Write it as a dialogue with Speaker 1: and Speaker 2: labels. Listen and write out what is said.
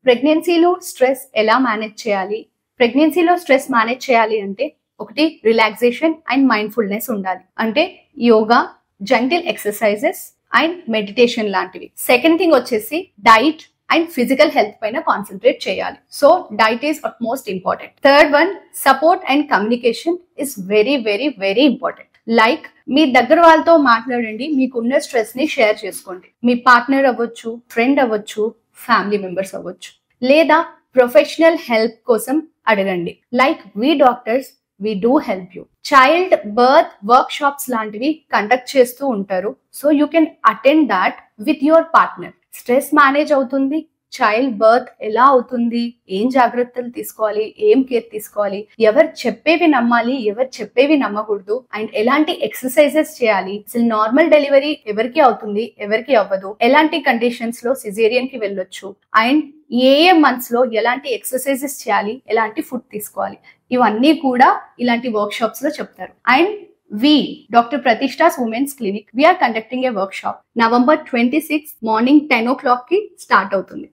Speaker 1: ప్రెగ్నెన్సీలో స్ట్రెస్ ఎలా మేనేజ్ చేయాలి? ప్రెగ్నెన్సీలో స్ట్రెస్ మేనేజ్ చేయాలి అంటే ఒకటి రిలాక్సేషన్ అండ్ మైండ్ఫుల్నెస్ ఉండాలి. అంటే yoga, gentle exercises and meditation లాంటివి. సెకండ్ థింగ్ వచ్చేసి డైట్ అండ్ ఫిజికల్ హెల్త్ పైన కాన్సన్ట్రేట్ చేయాలి. So diet is most important. Third one, support and communication is very very very important. Like మీ దగ్గర వాళ్ళతో మాట్లాడండి, మీకున్న స్ట్రెస్ ని షేర్ చేసుకోండి. మీ పార్ట్నర్ అవ్వచ్చు, ఫ్రెండ్ అవ్వచ్చు, ఫ్యామిలీ మెంబర్స్ అవ్వచ్చు, లేదా ప్రొఫెషనల్ హెల్ప్ కోసం అడగండి. Like we doctors we do help you. Child birth workshops లాంటివి కండక్ట్ చేస్తూ ఉంటారు. So you can attend that with your partner. Stress manage అవుతుంది, చైల్డ్ బర్త్ ఎలా అవుతుంది, ఏం జాగ్రత్తలు తీసుకోవాలి, ఏం కేర్ తీసుకోవాలి, ఎవరు చెప్పేవి నమ్మాలి, ఎవరు చెప్పేవి నమ్మకూడదు, అండ్ ఎలాంటి ఎక్సర్సైజెస్ చేయాలి, అసలు నార్మల్ డెలివరీ ఎవరికి అవుతుంది, ఎవరికి అవ్వదు, ఎలాంటి కండిషన్స్ లో సిజేరియన్ కి వెళ్ళొచ్చు, అండ్ ఏ మంత్స్ లో ఎలాంటి ఎక్సర్సైజెస్ చేయాలి, ఎలాంటి ఫుడ్ తీసుకోవాలి, ఇవన్నీ కూడా ఇలాంటి వర్క్ షాప్స్ లో చెప్తారు. And we, Dr. Pratishtha's Women's Clinic, we are conducting a workshop November 26 morning 10 o'clock కి స్టార్ట్ అవుతుంది.